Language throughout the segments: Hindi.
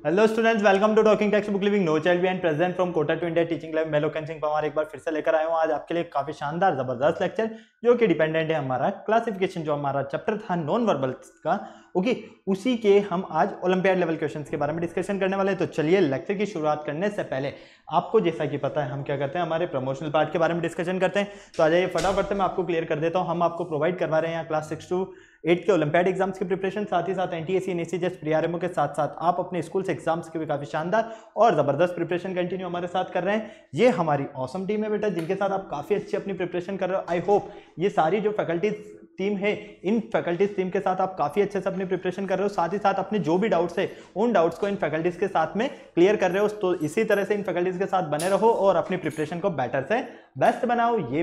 Hello students, welcome to talking text book living no child behind present from Kota to India teaching lab. मैं लोकेन सिंह पवार एक बार फिर से लेकर आया हूँ आज आपके लिए काफी शानदार जबरदस्त लेक्चर जो कि डिपेंडेंट है हमारा क्लासिफिकेशन, जो हमारा चैप्टर था नॉन वर्बल्स का। ओके, उसी के हम आज ओलंपियाड लेवल क्वेश्चंस के बारे में डिस्कशन करने वाले हैं। तो चलिए लेक्चर की शुरुआत करने से पहले आपको जैसा कि पता है हम क्या करते हैं, हमारे प्रमोशनल पार्ट के बारे में डिस्कशन करते हैं। तो आ जाइए फटाफट से मैं आपको क्लियर कर देता हूँ। हम आपको प्रोवाइड करवा रहे हैं यहाँ क्लास 6 to 8 के ओलंपियाड एग्जाम्स की प्रिपरेशन, साथ ही साथ एनटीएसी एनएससीजेएस प्री-आरएमओ के साथ साथ आप अपने स्कूल से एग्जाम्स के भी काफी शानदार और जबरदस्त प्रिपरेशन कंटिन्यू हमारे साथ कर रहे हैं। ये हमारी ऑसम टीम है बेटा, जिनके साथ आप काफी अच्छी अपनी प्रिपरेशन कर रहे हो। आई होप ये सारी जो फैकल्टीज टीम है, इन फैकल्टीज टीम के साथ आप काफी अच्छे से अपनी प्रिपरेशन कर रहे हो, साथ ही साथ अपने जो भी डाउट्स है उन डाउट्स को इन फैकल्टीज के साथ में क्लियर कर रहे हो। तो इसी तरह से इन फैकल्टीज के साथ बने रहो और अपनी प्रिपरेशन को बेटर से बेस्ट बनाओ। ये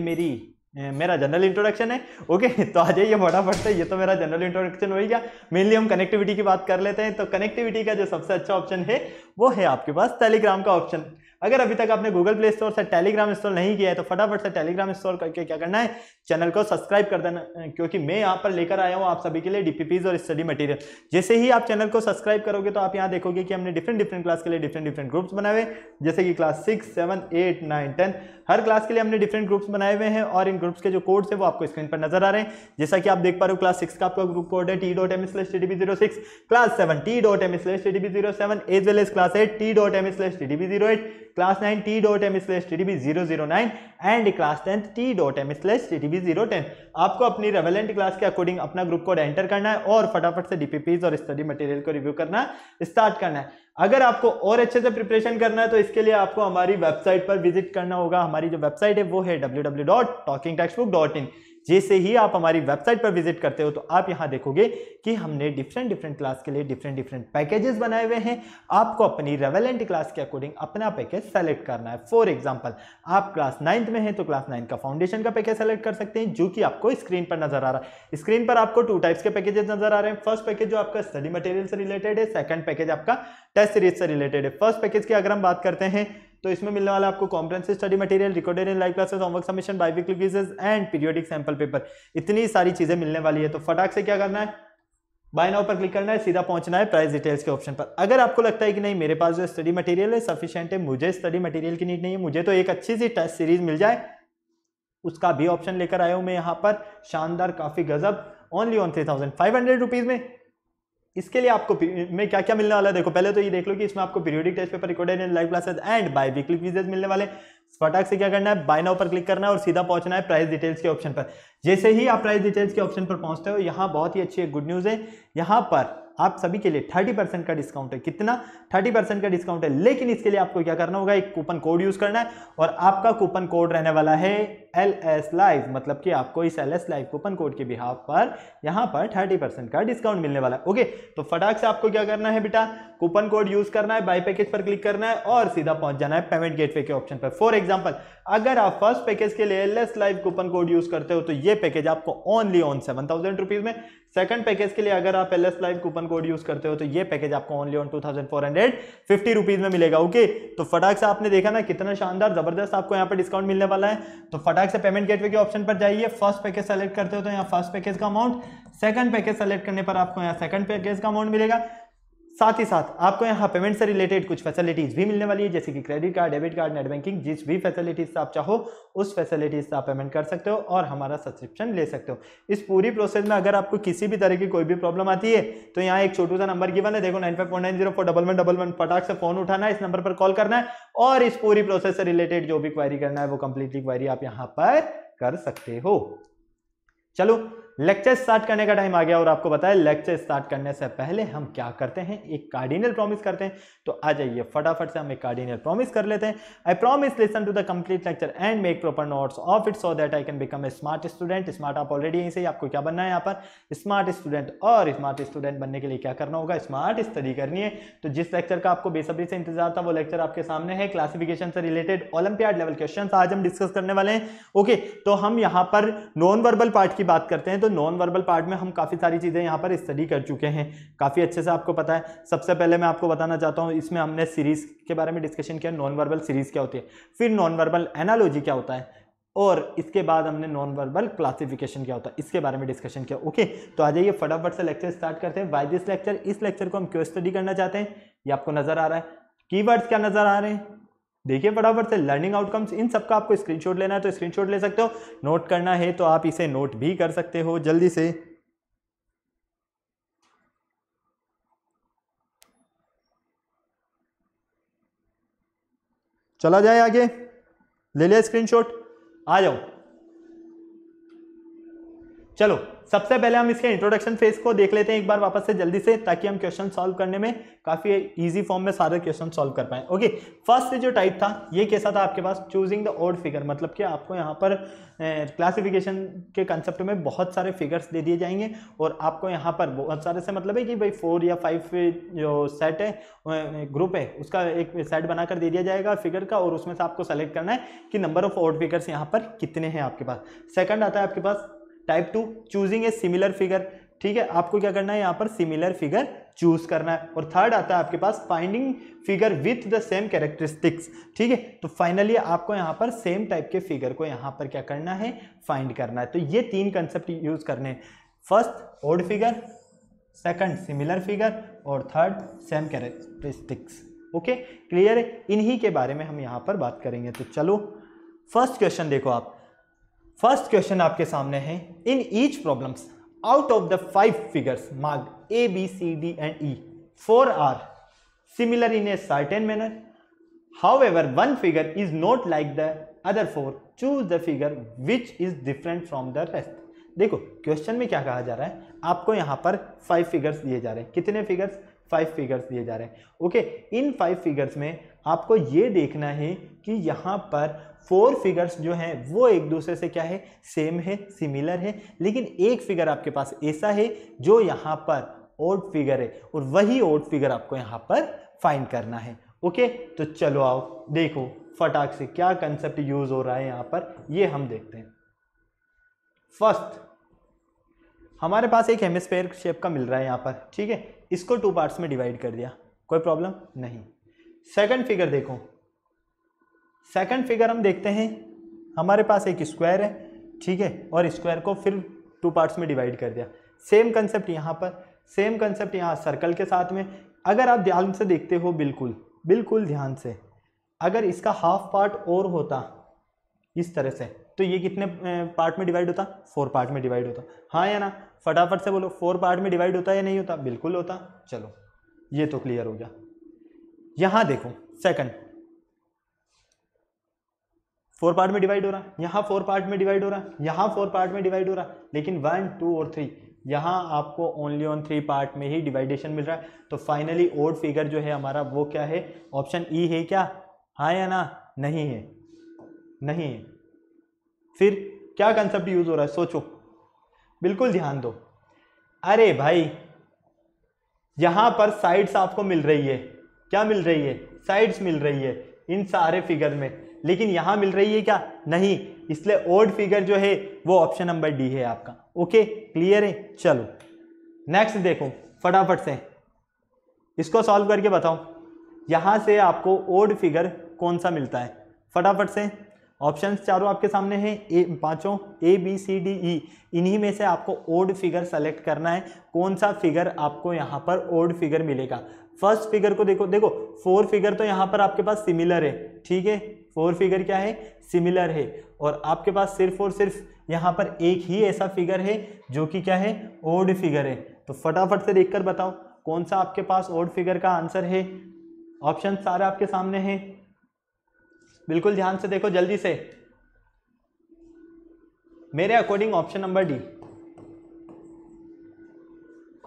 मेरा जनरल इंट्रोडक्शन है। ओके, तो आ जाइए फटाफट से। ये तो मेरा जनरल इंट्रोडक्शन हो ही गया। मेनली हम कनेक्टिविटी की बात कर लेते हैं। तो कनेक्टिविटी का जो सबसे अच्छा ऑप्शन है वो है आपके पास टेलीग्राम का ऑप्शन। अगर अभी तक आपने गूगल प्ले स्टोर से टेलीग्राम इंस्टॉल नहीं किया है तो फटाफट से टेलीग्राम इंस्टॉल करके क्या करना है, चैनल को सब्सक्राइब कर देना, क्योंकि मैं यहाँ पर लेकर आया हूँ आप सभी के लिए डीपीपीज और स्टडी मटेरियल। जैसे ही आप चैनल को सब्सक्राइब करोगे तो आप यहाँ देखोगे कि हमने डिफरेंट क्लास के लिए डिफरेंट ग्रुप्स बनाए हुए, जैसे कि क्लास 6, 7, 8, 9, 10 हर क्लास के लिए हमने डिफरेंट ग्रुप्स बनाए हुए हैं और इन ग्रुप्स के जो कोड्स है वो आपको स्क्रीन पर नजर आ रहे हैं। जैसा कि आप देख पा रहे हो, क्लास 6 का आपका ग्रुप कोड है t.m/tdb06, class 7 t.m/tdb07, as well as class 8 t.m/tdb08, class 9 t.m/tdb009 and class 10 t.m/tdb010। आपको अपनी रेलेवेंट क्लास के अकॉर्डिंग अपना ग्रुप कोड एंटर करना है और फटाफट से डीपीपीज और स्टडी मटेरियल को रिव्यू करना स्टार्ट करना है। अगर आपको और अच्छे से प्रिपरेशन करना है तो इसके लिए आपको हमारी वेबसाइट पर विजिट करना होगा। हमारी जो वेबसाइट है वो है www.talkingtextbook.in। जैसे ही आप हमारी वेबसाइट पर विजिट करते हो तो आप यहां देखोगे कि हमने डिफरेंट क्लास के लिए डिफरेंट पैकेजेस बनाए हुए हैं। आपको अपनी रेलेवेंट क्लास के अकॉर्डिंग अपना पैकेज सेलेक्ट करना है। फॉर एग्जांपल, आप क्लास 9th में हैं तो क्लास 9 का फाउंडेशन का पैकेज सेलेक्ट कर सकते हैं, जो कि आपको स्क्रीन पर नजर आ रहा है। स्क्रीन पर आपको 2 टाइप्स के पैकेजेस नजर आ रहे हैं। फर्स्ट पैकेज जो आपका स्टडी मटेरियल से रिलेटेड है, सेकंड पैकेज आपका टेस्ट सीरीज से रिलेटेड है। फर्स्ट पैकेज की अगर हम बात करते हैं तो इसमें मिलने वाला आपको comprehensive study material, recorded in live classes, homework submission, biweekly quizzes and periodic sample paper, इतनी सारी चीजें मिलने वाली है। तो फटाक से क्या करना है, बाय नाउ पर क्लिक करना है, सीधा पहुंचना है प्राइस डिटेल्स के ऑप्शन पर। अगर आपको लगता है कि नहीं मेरे पास जो स्टडी मटेरियल है सफिशिएंट है, मुझे स्टडी मटेरियल की नीड नहीं है, मुझे तो एक अच्छी सी टेस्ट सीरीज मिल जाए, उसका भी ऑप्शन लेकर आया हूं मैं यहाँ पर। शानदार, काफी गजब, ओनली ऑन 3500 रुपीज में। इसके लिए आपको में क्या क्या मिलने वाला है, देखो पहले तो ये देख लो कि इसमें आपको periodic test paper, recorded in live classes and biweekly quizzes मिलने वाले। फटाक से क्या करना है, बाय नाउ पर क्लिक करना है और सीधा पहुंचना है प्राइस डिटेल्स के ऑप्शन पर। जैसे ही आप प्राइस डिटेल्स के ऑप्शन पर पहुंचते हो, यहाँ बहुत ही अच्छी एक गुड न्यूज है, यहाँ पर आप सभी के लिए 30% का डिस्काउंट है। कितना? 30% का डिस्काउंट है। लेकिन इसके लिए आपको क्या करना होगा, एक कूपन कोड यूज करना है और आपका कूपन कोड रहने वाला है LS Live, मतलब कि आपको इस LS Live कूपन कोड के बिहाफ पर यहाँ पर 30% का डिस्काउंट मिलने वाला है। ओके, तो फटाक से आपको क्या करना है बेटा, कूपन कोड यूज करना है, बाय पैकेज पर क्लिक करना है और सीधा पहुंच जाना है पेमेंट गेटवे के ऑप्शन पर। फॉर एग्जांपल, अगर आप फर्स्ट पैकेज के लिए LS Live coupon code use करते हो तो ये पैकेज आपको ओनली ऑन 7000 रुपीज में। सेकंड पैकेज के लिए अगर आप LS Live coupon code use करते हो तो ये पैकेज आपको ओनली ऑन 2450 रुपीज में मिलेगा। ओके, तो फटाक से आपने देखा ना कितना शानदार जबरदस्त आपको यहाँ पर डिस्काउंट मिलने वाला है। तो फटाक से पेमेंट गेटवे के ऑप्शन पर जाइए, फर्स्ट पैकेज सेलेक्ट करते हो तो यहाँ फर्स्ट पैकेज का अमाउंट, सेकंड पैकेज सेलेक्ट करने पर आपको यहाँ सेकंड पैकेज का अमाउंट मिलेगा। साथ ही साथ आपको यहाँ पेमेंट से रिलेटेड कुछ फैसिलिटीज भी मिलने वाली है, जैसे कि credit card, debit card, net banking, जिस भी फैसिलिटीज से आप चाहो उस फैसिलिटीज से आप पेमेंट कर सकते हो और हमारा सब्सक्रिप्शन ले सकते हो। इस पूरी प्रोसेस में अगर आपको किसी भी तरह की कोई भी प्रॉब्लम आती है तो यहाँ एक छोटू सा नंबर गिवन है, देखो 9549041111। फटाक से फोन उठाना है, इस नंबर पर कॉल करना है और इस पूरी प्रोसेस से रिलेटेड जो भी क्वेरी करना है वो कंप्लीटली क्वेरी आप यहाँ पर कर सकते हो। चलो, लेक्चर स्टार्ट करने का टाइम आ गया और आपको बताया लेक्चर स्टार्ट करने से पहले हम क्या करते हैं, एक कार्डिनल प्रॉमिस करते हैं। तो आ जाइए फटाफट से हम एक कार्डिनल प्रॉमिस कर लेते हैं। I promise listen to the complete lecture and make proper notes of it so that I can become a smart student. Smart आप ऑलरेडी यहीं से, आपको क्या बनना है यहाँ पर, स्मार्ट स्टूडेंट। और स्मार्ट स्टूडेंट बनने के लिए क्या करना होगा, स्मार्ट स्टडी करनी है। तो जिस लेक्चर का आपको बेसब्री से इंतजार था वो लेक्चर आपके सामने है, क्लासिफिकेशन से रिलेटेड ओलंपियाड लेवल क्वेश्चन आज हम डिस्कस करने वाले हैं। ओके, तो हम यहाँ पर नॉन वर्बल पार्ट की बात करते हैं। तो नॉन वर्बल पार्ट में हम काफी सारी चीजें यहाँ पर स्टडी कर चुके हैं, काफी अच्छे से आपको पता है। सबसे पहले मैं आपको बताना चाहता हूँ, इसमें हमने सीरीज के बारे में डिस्कशन किया, नॉन वर्बल सीरीज क्या होती है, फिर नॉन वर्बल एनालॉजी क्या होता है, और इसके बाद हमने नॉन वर्बल क्लासिफिकेशन क्या होता है इसके बारे में डिस्कशन किया। ओके, तो आ जाइए फटाफट से लेक्चर स्टार्ट करते हैं। बाय दिस लेक्चर, इस लेक्चर को हम क्यों स्टडी करना चाहते हैं, ये आपको नजर आ रहा है। कीवर्ड्स क्या नजर आ रहे हैं, देखिए फटाफट से, लर्निंग आउटकम्स, इन सबका आपको स्क्रीनशॉट लेना है तो स्क्रीनशॉट ले सकते हो, नोट करना है तो आप इसे नोट भी कर सकते हो जल्दी से। चला जाए आगे, ले लिया स्क्रीनशॉट, आ जाओ। चलो सबसे पहले हम इसके इंट्रोडक्शन फेज को देख लेते हैं एक बार वापस से जल्दी से, ताकि हम क्वेश्चन सॉल्व करने में काफी इजी फॉर्म में सारे क्वेश्चन सॉल्व कर पाए। ओके, फर्स्ट जो टाइप था ये कैसा था आपके पास, चूजिंग द ऑड फिगर, मतलब कि आपको यहाँ पर क्लासिफिकेशन के कंसेप्ट में बहुत सारे फिगर्स दे दिए जाएंगे और आपको यहाँ पर बहुत सारे से मतलब है कि भाई 4 या 5 जो सेट है, ग्रुप है, उसका एक सेट बनाकर दे दिया जाएगा फिगर का, और उसमें से आपको सेलेक्ट करना है कि नंबर ऑफ ऑड फिगर्स यहाँ पर कितने हैं आपके पास। सेकंड आता है आपके पास type 2, choosing a similar figure, ठीक है, आपको क्या करना है यहाँ पर सिमिलर फिगर चूज करना है। और थर्ड आता है आपके पास finding figure with the same characteristics, ठीक है, तो फाइनली आपको यहाँ पर सेम टाइप के फिगर को यहाँ पर क्या करना है, फाइंड करना है। तो ये 3 कंसेप्ट यूज करने हैं, first odd figure, second similar figure और third same characteristics. Okay, clear है, इन्हीं के बारे में हम यहाँ पर बात करेंगे। तो चलो फर्स्ट क्वेश्चन देखो आप, फर्स्ट क्वेश्चन आपके सामने है, in each problems out of the 5 figures marked A, B, C, D and E, 4 are similar in a certain manner. However, one figure is not like the other 4. Choose the figure which is different from the rest. देखो क्वेश्चन में क्या कहा जा रहा है, आपको यहाँ पर 5 फिगर्स दिए जा रहे हैं, कितने फिगर्स, 5 फिगर्स दिए जा रहे हैं। ओके, इन 5 फिगर्स में आपको ये देखना है कि यहाँ पर 4 फिगर्स जो हैं वो एक दूसरे से क्या है, सेम है, सिमिलर है, लेकिन एक फिगर आपके पास ऐसा है जो यहाँ पर ऑड फिगर है और वही ऑड फिगर आपको यहाँ पर फाइंड करना है। ओके, तो चलो आओ देखो फटाक से क्या कंसेप्ट यूज हो रहा है यहाँ पर, ये हम देखते हैं। फर्स्ट हमारे पास एक हेमिस्फेयर शेप का मिल रहा है यहाँ पर, ठीक है, इसको 2 पार्ट्स में डिवाइड कर दिया, कोई प्रॉब्लम नहीं। सेकंड फिगर देखो, सेकंड फिगर हम देखते हैं, हमारे पास एक स्क्वायर है, ठीक है, और स्क्वायर को फिर 2 पार्ट्स में डिवाइड कर दिया। सेम कंसेप्ट यहाँ पर, सेम कंसेप्ट यहाँ सर्कल के साथ में। अगर आप ध्यान से देखते हो, बिल्कुल बिल्कुल ध्यान से, अगर इसका हाफ पार्ट और होता इस तरह से, तो ये कितने पार्ट में डिवाइड होता, 4 पार्ट में डिवाइड होता, हाँ या ना, फटाफट से बोलो, 4 पार्ट में डिवाइड होता या नहीं होता, बिल्कुल होता। चलो ये तो क्लियर हो गया। यहां देखो सेकंड 4 पार्ट में डिवाइड हो रहा है, यहां 4 पार्ट में डिवाइड हो रहा है, यहां 4 पार्ट में डिवाइड हो रहा है, लेकिन 1, 2 और 3 यहां आपको ओनली ऑन 3 पार्ट में ही डिवाइडेशन मिल रहा है। तो फाइनली ऑड फिगर जो है हमारा वो क्या है, ऑप्शन ई है क्या, हाँ या ना, नहीं है, नहीं है। फिर क्या कंसेप्ट यूज हो रहा है, सोचो, बिल्कुल ध्यान दो। अरे भाई यहां पर साइड्स आपको मिल रही है, क्या मिल रही है, साइड्स मिल रही है इन सारे फिगर में, लेकिन यहां मिल रही है क्या, नहीं, इसलिए ऑड फिगर जो है वो ऑप्शन नंबर डी है आपका। ओके, क्लियर है। चलो नेक्स्ट देखो फटाफट से, इसको सॉल्व करके बताओ, यहां से आपको ऑड फिगर कौन सा मिलता है, फटाफट से। ऑप्शंस चारों आपके सामने हैं, पांचों A, B, C, D, E, इन्हीं में से आपको ओड फिगर सेलेक्ट करना है, कौन सा फिगर आपको यहाँ पर ओड फिगर मिलेगा। फर्स्ट फिगर को देखो, देखो 4 फिगर तो यहाँ पर आपके पास सिमिलर है, ठीक है, 4 फिगर क्या है, सिमिलर है, और आपके पास सिर्फ और सिर्फ यहाँ पर एक ही ऐसा फिगर है जो कि क्या है, ओड फिगर है। तो फटाफट से देखकर बताओ कौन सा आपके पास ओड फिगर का आंसर है। ऑप्शन सारे आपके सामने हैं, बिल्कुल ध्यान से देखो जल्दी से। मेरे अकॉर्डिंग ऑप्शन नंबर डी।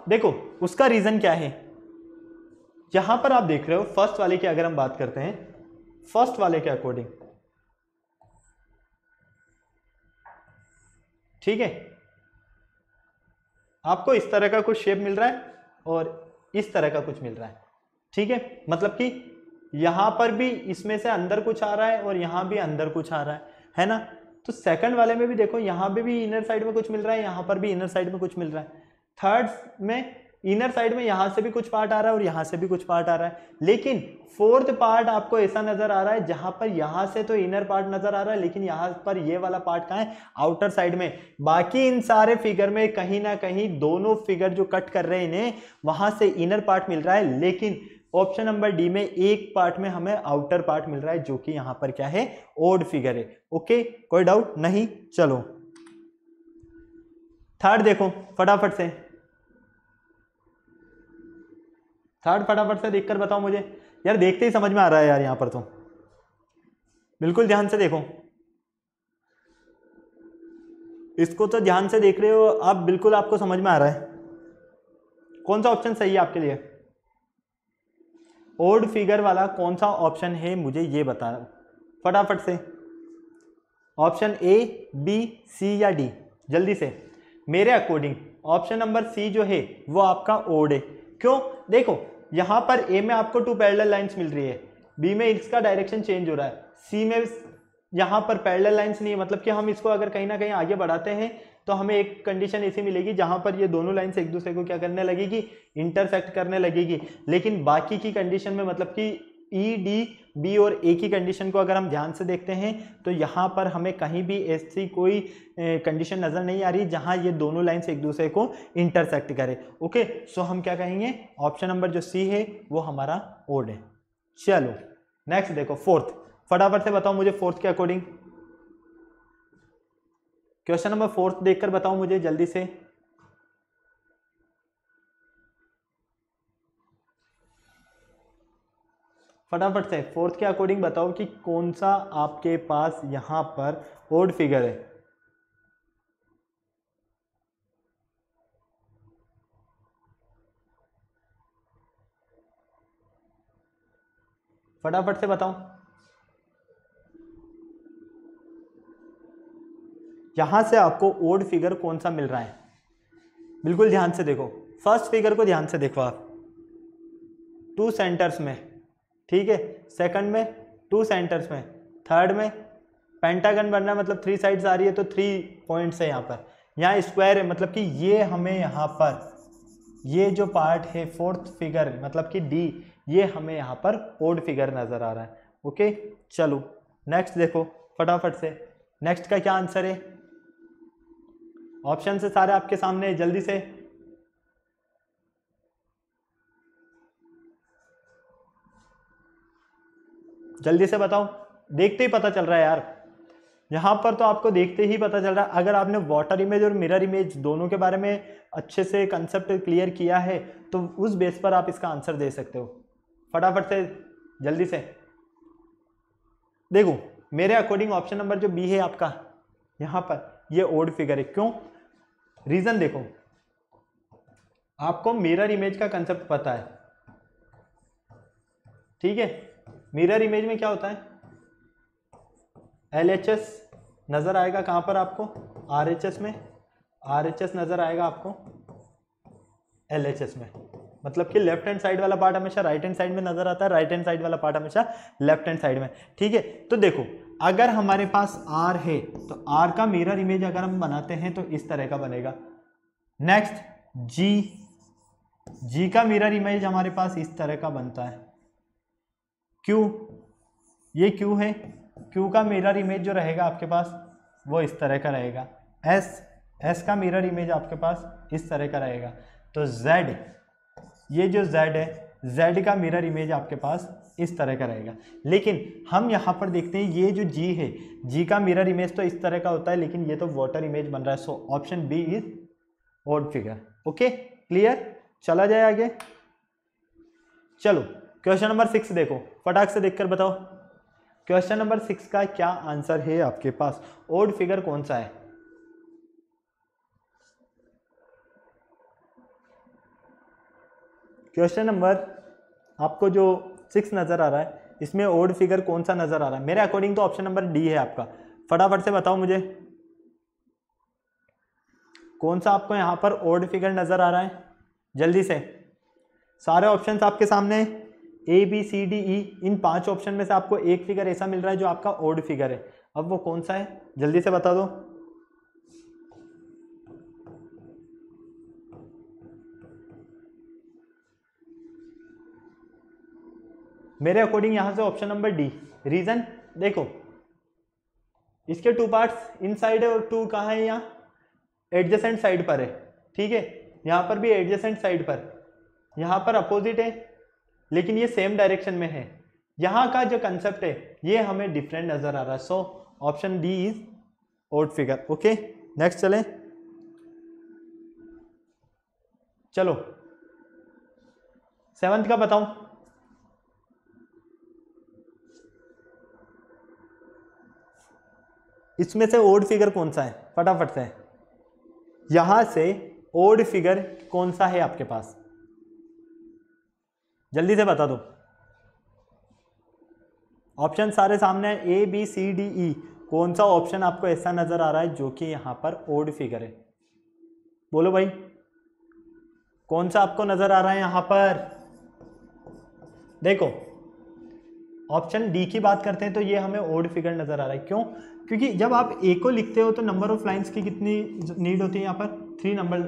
देखो उसका रीजन क्या है, यहां पर आप देख रहे हो फर्स्ट वाले की अगर हम बात करते हैं, फर्स्ट वाले के अकॉर्डिंग, ठीक है, आपको इस तरह का कुछ शेप मिल रहा है और इस तरह का कुछ मिल रहा है, ठीक है, मतलब कि यहां पर भी इसमें से अंदर कुछ आ रहा है और यहां भी अंदर कुछ आ रहा है ना। तो सेकंड वाले में भी देखो, यहां पे भी इनर साइड में कुछ मिल रहा है, यहां पर भी इनर साइड में कुछ मिल रहा है। थर्ड में इनर साइड में यहां से भी कुछ पार्ट आ रहा है और यहां से भी कुछ पार्ट आ रहा है, लेकिन फोर्थ पार्ट आपको ऐसा नजर आ रहा है जहां पर यहां से तो इनर पार्ट नजर आ रहा है, लेकिन यहां पर ये वाला पार्ट कहां है, आउटर साइड में। बाकी इन सारे फिगर में कहीं ना कहीं दोनों फिगर जो कट कर रहे हैं इन्हें, वहां से इनर पार्ट मिल रहा है, लेकिन ऑप्शन नंबर डी में एक पार्ट में हमें आउटर पार्ट मिल रहा है जो कि यहां पर क्या है, ओड फिगर है। ओके, कोई डाउट नहीं। चलो थर्ड देखो फटाफट से, थर्ड फटाफट से देखकर बताओ मुझे। यार देखते ही समझ में आ रहा है यार, यहां पर तो बिल्कुल ध्यान से देखो, इसको तो ध्यान से देख रहे हो आप, बिल्कुल आपको समझ में आ रहा है। कौन सा ऑप्शन सही है आपके लिए? ओड फिगर वाला कौन सा ऑप्शन है मुझे ये बता फटाफट से। ऑप्शन ए, बी, सी या डी, जल्दी से। मेरे अकॉर्डिंग ऑप्शन नंबर सी जो है वो आपका ओड है। क्यों? देखो यहां पर ए में आपको 2 पैरेलल लाइंस मिल रही है, बी में इसका डायरेक्शन चेंज हो रहा है, सी में यहां पर पैरेलल लाइंस नहीं है, मतलब कि हम इसको अगर कहीं ना कहीं आगे बढ़ाते हैं तो हमें एक कंडीशन ऐसी मिलेगी जहां पर ये दोनों लाइंस एक दूसरे को क्या करने लगेगी, इंटरसेक्ट करने लगेगी। लेकिन बाकी की कंडीशन में मतलब कि ई, डी, बी और ए की कंडीशन को अगर हम ध्यान से देखते हैं तो यहाँ पर हमें कहीं भी ऐसी कोई कंडीशन नजर नहीं आ रही जहां ये दोनों लाइंस एक दूसरे को इंटरसेक्ट करे। ओके, सो हम क्या कहेंगे, ऑप्शन नंबर जो सी है वो हमारा ओड है। चलो नेक्स्ट देखो फोर्थ, फटाफट से बताओ मुझे फोर्थ के अकॉर्डिंग। क्वेश्चन नंबर फोर्थ देखकर बताओ मुझे जल्दी से। फटाफट से फोर्थ के अकॉर्डिंग बताओ कि कौन सा आपके पास यहां पर ओड फिगर है। फटाफट से बताओ, यहां से आपको ओड फिगर कौन सा मिल रहा है, बिल्कुल ध्यान से देखो। फर्स्ट फिगर को ध्यान से देखो आप, 2 सेंटर्स में, ठीक है, सेकंड में 2 सेंटर्स में, थर्ड में पेंटागन बनना है मतलब 3 साइड्स आ रही है तो 3 पॉइंट्स है यहाँ पर, यहाँ स्क्वायर है मतलब कि ये हमें यहाँ पर ये जो पार्ट है फोर्थ फिगर मतलब कि डी, ये हमें यहाँ पर ओड फिगर नजर आ रहा है। ओके चलो नेक्स्ट देखो फटाफट से, नेक्स्ट का क्या आंसर है? ऑप्शन से सारे आपके सामने है, जल्दी से। जल्दी से बताओ, देखते ही पता चल रहा है यार, यहां पर तो आपको देखते ही पता चल रहा है। अगर आपने वाटर इमेज और मिरर इमेज दोनों के बारे में अच्छे से कंसेप्ट क्लियर किया है तो उस बेस पर आप इसका आंसर दे सकते हो। फटाफट से जल्दी से देखो, मेरे अकॉर्डिंग ऑप्शन नंबर जो बी है आपका, यहां पर ये ओड फिगर है। क्यों? रीजन देखो, आपको मिरर इमेज का कंसेप्ट पता है, ठीक है। मिरर इमेज में क्या होता है, LHS नजर आएगा कहां पर आपको, RHS में, RHS नजर आएगा आपको LHS में, मतलब कि लेफ्ट हैंड साइड वाला पार्ट हमेशा राइट हैंड साइड में नजर आता है, राइट हैंड साइड वाला पार्ट हमेशा लेफ्ट हैंड साइड में, ठीक है। तो देखो अगर हमारे पास R है तो R का मिरर इमेज अगर हम बनाते हैं तो इस तरह का बनेगा। नेक्स्ट G का मिरर इमेज हमारे पास इस तरह का बनता है। Q, ये Q है, Q का मिरर इमेज जो रहेगा आपके पास वो इस तरह का रहेगा। S का मिरर इमेज आपके पास इस तरह का रहेगा। तो Z, ये जो Z है, Z का मिरर इमेज आपके पास इस तरह का रहेगा। लेकिन हम यहाँ पर देखते हैं ये जो G है, G का मिरर इमेज तो इस तरह का होता है, लेकिन ये तो वाटर इमेज बन रहा है। So option B is odd figure. Okay clear, चला जाए आगे। चलो क्वेश्चन नंबर 6 देखो, फटाक से देखकर बताओ क्वेश्चन नंबर 6 का क्या आंसर है आपके पास, ओड फिगर कौन सा है? क्वेश्चन नंबर आपको जो 6 नजर आ रहा है इसमें ओड फिगर कौन सा नजर आ रहा है? मेरे अकॉर्डिंग तो ऑप्शन नंबर डी है आपका। फटाफट से बताओ मुझे कौन सा आपको यहां पर ओड फिगर नजर आ रहा है, जल्दी से। सारे ऑप्शंस आपके सामने, A B C D E, in 5 option में से आपको एक फिगर ऐसा मिल रहा है जो आपका ओड फिगर है। अब वो कौन सा है जल्दी से बता दो। मेरे अकॉर्डिंग यहां से ऑप्शन नंबर डी। रीजन देखो, इसके 2 पार्ट्स इन साइड है और 2 कहाँ है, यहाँ एडजेसेंट साइड पर है, ठीक है। यहां पर भी एडजेसेंट साइड पर, यहां पर अपोजिट है, लेकिन ये सेम डायरेक्शन में है। यहाँ का जो कंसेप्ट है ये हमें डिफरेंट नजर आ रहा है। So option D is odd figure. Okay, next चले। चलो 7th का बताऊं। इसमें से ओड फिगर कौन सा है, फटाफट से यहां से ओड फिगर कौन सा है आपके पास, जल्दी से बता दो। ऑप्शन सारे सामने है, ए बी सी डी ई। कौन सा ऑप्शन आपको ऐसा नजर आ रहा है जो कि यहां पर ओड फिगर है? बोलो भाई, कौन सा आपको नजर आ रहा है यहां पर? देखो ऑप्शन डी की बात करते हैं तो ये हमें ओड फिगर नजर आ रहा है। क्यों? क्योंकि जब आप ए को लिखते हो तो नंबर ऑफ लाइंस की कितनी नीड होती है यहाँ पर? 3 नंबर,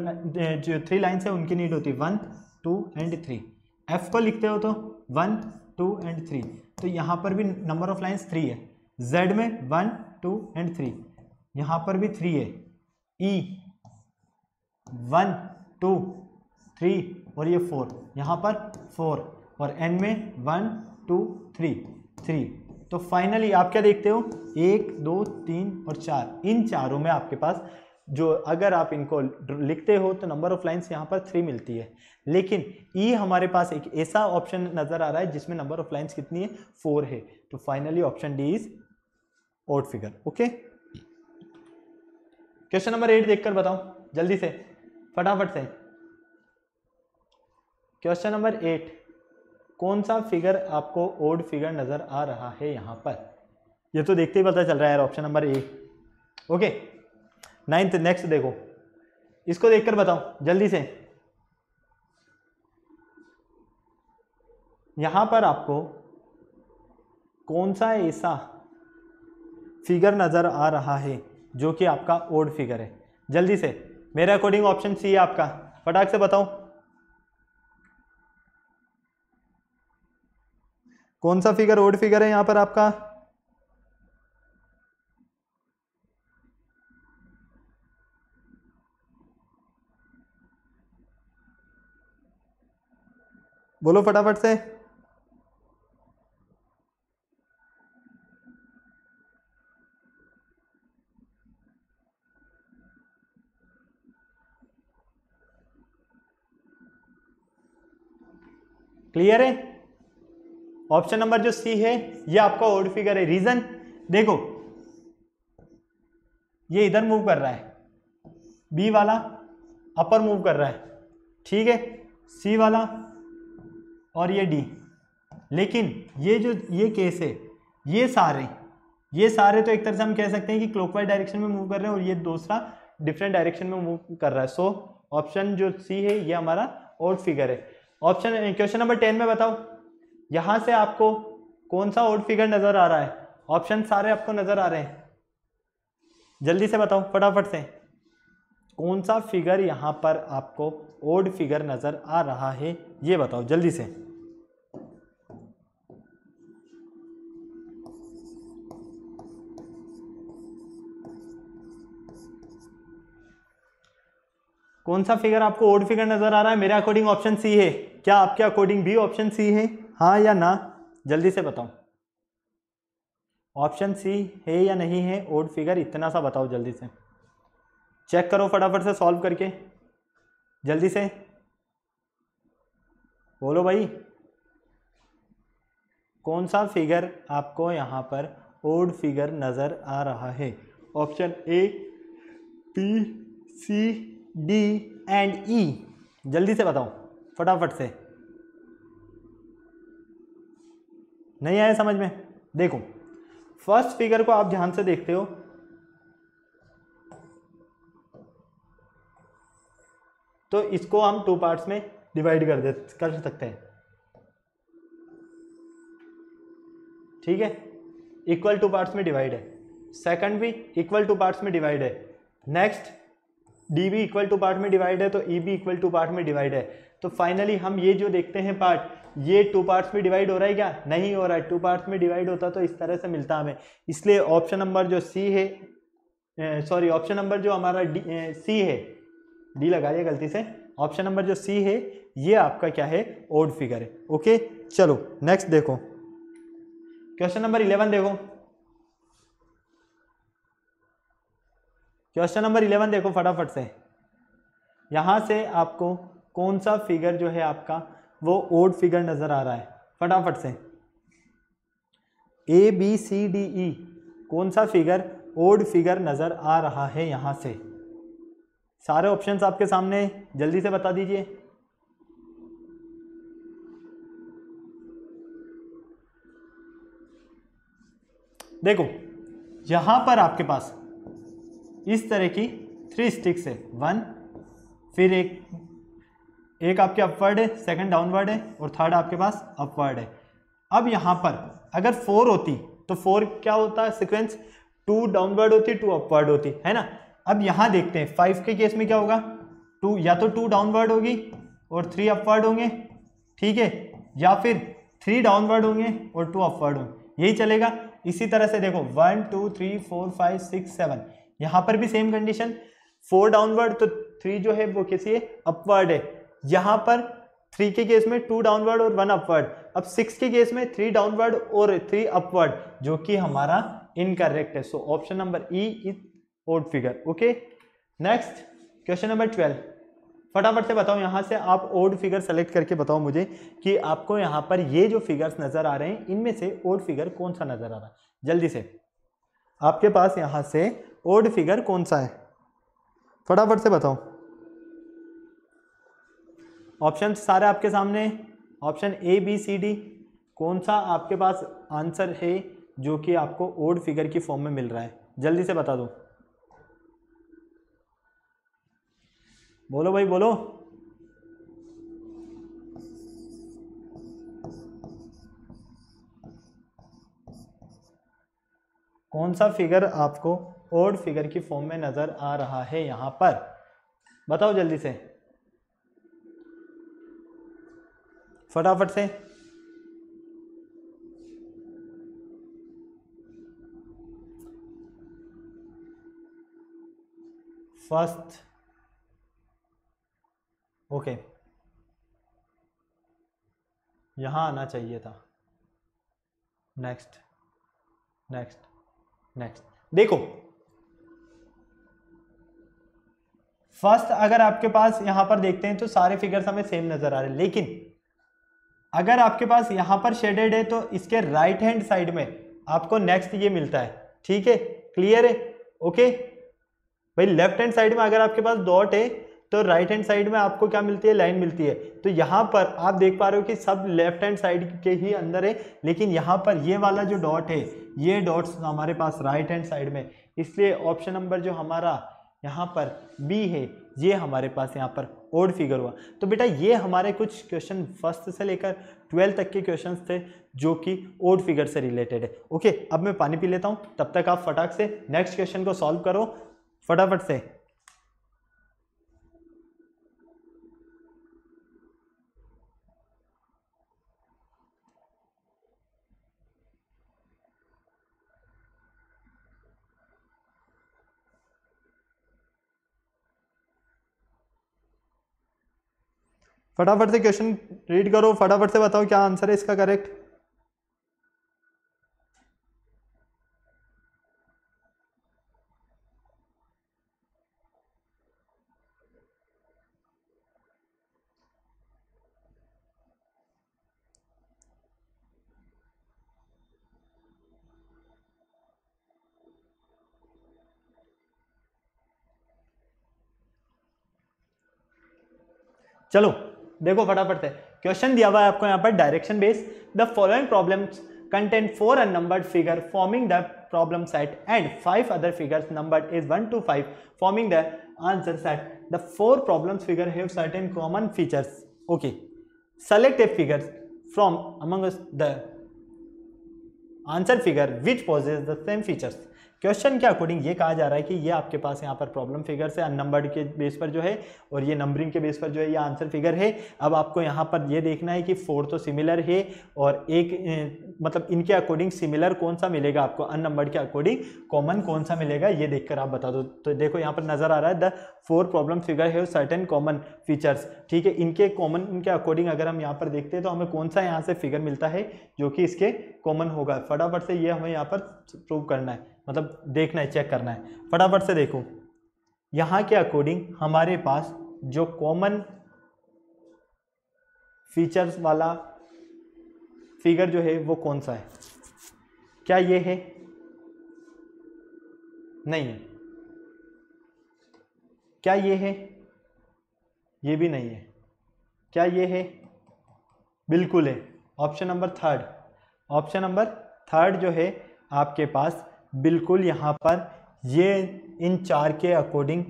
जो 3 लाइन्स है उनकी नीड होती है 1 2 एंड 3। एफ को लिखते हो तो 1 2 एंड 3, तो यहाँ पर भी नंबर ऑफ लाइन्स 3 है। जेड में 1 2 एंड 3, यहाँ पर भी 3 है। ई 1 2 3 और ये 4, यहाँ पर 4, और एन में 1 2 3। तो फाइनली आप क्या देखते हो, 1 2 3 और 4, इन चारों में आपके पास जो अगर आप इनको लिखते हो तो नंबर ऑफ लाइंस यहाँ पर 3 मिलती है। लेकिन ई हमारे पास एक ऐसा ऑप्शन नजर आ रहा है जिसमें नंबर ऑफ लाइंस कितनी है, 4 है। तो finally option D is odd figure. Okay, question number 8 देखकर बताओ जल्दी से, फटाफट से। क्वेश्चन नंबर 8, कौन सा फिगर आपको ओड फिगर नजर आ रहा है यहां पर? ये तो देखते ही पता चल रहा है यार, option number A. Okay, 9th next देखो, इसको देखकर बताओ जल्दी से। यहां पर आपको कौन सा ऐसा फिगर नजर आ रहा है जो कि आपका ओड फिगर है? जल्दी से, मेरे अकॉर्डिंग ऑप्शन सी है आपका, फटाक से बताओ कौन सा फिगर ओड फिगर है यहां पर आपका? बोलो फटाफट से। क्लियर है? ऑप्शन नंबर जो सी है ये आपका ओड फिगर है। रीजन देखो, ये इधर मूव कर रहा है, बी वाला अपर मूव कर रहा है, ठीक है, सी वाला और ये डी। लेकिन ये जो ये केस है, ये सारे तो एक तरह से हम कह सकते हैं कि क्लॉकवाइज डायरेक्शन में मूव कर रहे हैं और ये दूसरा डिफरेंट डायरेक्शन में मूव कर रहा है। सो ऑप्शन जो सी है ये हमारा ओड फिगर है। ऑप्शन क्वेश्चन नंबर 10 में बताओ, यहां से आपको कौन सा ओड फिगर नजर आ रहा है? ऑप्शन सारे आपको नजर आ रहे हैं, जल्दी से बताओ फटाफट से, कौन सा फिगर यहां पर आपको ओड फिगर नजर आ रहा है, ये बताओ जल्दी से। कौन सा फिगर आपको ओड फिगर नजर आ रहा है? मेरे अकॉर्डिंग ऑप्शन सी है। क्या आपके अकॉर्डिंग भी ऑप्शन सी है, हाँ या ना? जल्दी से बताओ, ऑप्शन सी है या नहीं है ओड फिगर, इतना सा बताओ जल्दी से। चेक करो फटाफट से सॉल्व करके, जल्दी से बोलो भाई, कौन सा फिगर आपको यहां पर ओड फिगर नजर आ रहा है? Option A, B, C, D and E, जल्दी से बताओ फटाफट से। नहीं आया समझ में? देखो फर्स्ट फिगर को आप ध्यान से देखते हो तो इसको हम 2 पार्ट्स में डिवाइड कर सकते हैं, ठीक है, इक्वल 2 पार्ट्स में डिवाइड है। सेकंड भी इक्वल 2 पार्ट्स में डिवाइड है। नेक्स्ट डी भी इक्वल 2 पार्ट में डिवाइड है, तो ई भी इक्वल 2 पार्ट में डिवाइड है। तो फाइनली हम ये जो देखते हैं पार्ट, ये 2 पार्ट्स में डिवाइड हो रहा है क्या? नहीं हो रहा है। 2 पार्ट्स में डिवाइड होता तो इस तरह से मिलता हमें। इसलिए ऑप्शन नंबर जो सी है, सॉरी ऑप्शन नंबर जो हमारा सी है, डी लगा दिया गलती से, ऑप्शन नंबर जो सी है ये आपका क्या है, ओड फिगर है। ओके चलो नेक्स्ट देखो, क्वेश्चन नंबर 11 देखो, क्वेश्चन नंबर 11 देखो फटाफट से। यहां से आपको कौन सा फिगर जो है आपका वो ओड फिगर नजर आ रहा है, फटाफट से। ABCDE कौन सा फिगर ओड फिगर नजर आ रहा है यहां से? सारे ऑप्शंस आपके सामने, जल्दी से बता दीजिए। देखो यहां पर आपके पास इस तरह की 3 स्टिक्स है, 1 फिर एक आपके अपवर्ड है, सेकंड डाउनवर्ड है और थर्ड आपके पास अपवर्ड है। अब यहां पर अगर 4 होती तो 4 क्या होता है सीक्वेंस, 2 डाउनवर्ड होती 2 अपवर्ड होती है ना। अब यहां देखते हैं 5 के केस में क्या होगा, 2 या तो 2 डाउनवर्ड होगी और 3 अपवर्ड होंगे, ठीक है, या फिर 3 डाउनवर्ड होंगे और 2 अपवर्ड होंगे, यही चलेगा। इसी तरह से देखो 1 2 3 4 5 6 7, यहां पर भी सेम कंडीशन, 4 डाउनवर्ड तो 3 जो है वो किसी अपवर्ड है। यहां पर 3 के केस में 2 डाउनवर्ड और 1 अपवर्ड। अब 6 के केस में 3 डाउनवर्ड और 3 अपवर्ड, जो कि हमारा इनकरेक्ट है। So option number E is odd figure. Okay next question number 12, फटाफट से बताओ, यहां से आप ओड फिगर सेलेक्ट करके बताओ मुझे कि आपको यहां पर ये जो फिगर्स नजर आ रहे हैं इनमें से ओड फिगर कौन सा नजर आ रहा है। जल्दी से आपके पास यहां से ओड फिगर कौन सा है, फटाफट से बताओ। ऑप्शन सारे आपके सामने, ऑप्शन ABCD, कौन सा आपके पास आंसर है जो कि आपको ओड फिगर की फॉर्म में मिल रहा है, जल्दी से बता दो। बोलो भाई बोलो। कौन सा फिगर आपको ओड फिगर की फॉर्म में नजर आ रहा है यहां पर, बताओ जल्दी से फटाफट से। फर्स्ट ओके यहां आना चाहिए था। नेक्स्ट नेक्स्ट नेक्स्ट देखो फर्स्ट अगर आपके पास यहां पर देखते हैं तो सारे फिगर्स हमें सेम नजर आ रहे हैं, लेकिन अगर आपके पास यहां पर शेडेड है तो इसके राइट हैंड साइड में आपको नेक्स्ट ये मिलता है, ठीक है, क्लियर है। ओके भाई लेफ्ट हैंड साइड में अगर आपके पास डॉट है तो राइट हैंड साइड में आपको क्या मिलती है, लाइन मिलती है। तो यहां पर आप देख पा रहे हो कि सब लेफ्ट हैंड साइड के ही अंदर है, लेकिन यहां पर ये वाला जो डॉट है ये डॉट्स हमारे पास राइट हैंड साइड में, इसलिए ऑप्शन नंबर जो हमारा यहाँ पर बी है ये हमारे पास यहाँ पर ओड फिगर हुआ। तो बेटा ये हमारे कुछ क्वेश्चन फर्स्ट से लेकर 12 तक के क्वेश्चंस थे जो कि ओड फिगर से रिलेटेड है। ओके अब मैं पानी पी लेता हूँ, तब तक आप फटाक से नेक्स्ट क्वेश्चन को सॉल्व करो फटाफट से। फटाफट से क्वेश्चन रीड करो, फटाफट से बताओ क्या आंसर है इसका करेक्ट। चलो देखो फटाफट से क्वेश्चन दिया हुआ है आपको यहाँ पर direction base. The following problems contain 4 unnumbered figure forming the problem set and 5 other figures numbered is 1 to 5 forming the answer set. The 4 problems figure have certain common features. Okay select a figure from among the answer figure which possess the same features. Question के अकॉर्डिंग ये कहा जा रहा है कि ये आपके पास यहाँ पर प्रॉब्लम फिगर से अननंबर्ड के बेस पर जो है और ये नंबरिंग के बेस पर जो है ये आंसर फिगर है। अब आपको यहाँ पर ये देखना है कि 4 तो सिमिलर है और एक मतलब इनके अकॉर्डिंग सिमिलर कौन सा मिलेगा आपको, अननंबर्ड के अकॉर्डिंग कॉमन कौन सा मिलेगा, ये देखकर आप बता दो। तो देखो यहाँ पर नजर आ रहा है द 4 प्रॉब्लम फिगर है सर्टेन कॉमन फीचर्स, ठीक है। इनके कॉमन इनके अकॉर्डिंग अगर हम यहाँ पर देखते हैं तो हमें कौन सा यहाँ से फिगर मिलता है जो कि इसके कॉमन होगा। फटाफट से ये हमें यहाँ पर प्रूव करना है, मतलब देखना है, चेक करना है। फटाफट से देखो यहाँ के अकॉर्डिंग हमारे पास जो कॉमन फीचर्स वाला फिगर जो है वो कौन सा है, क्या ये है, नहीं है। क्या ये है, ये भी नहीं है। क्या ये है, बिल्कुल है। Option number third, option number third जो है आपके पास बिल्कुल यहाँ पर ये इन 4 के अकॉर्डिंग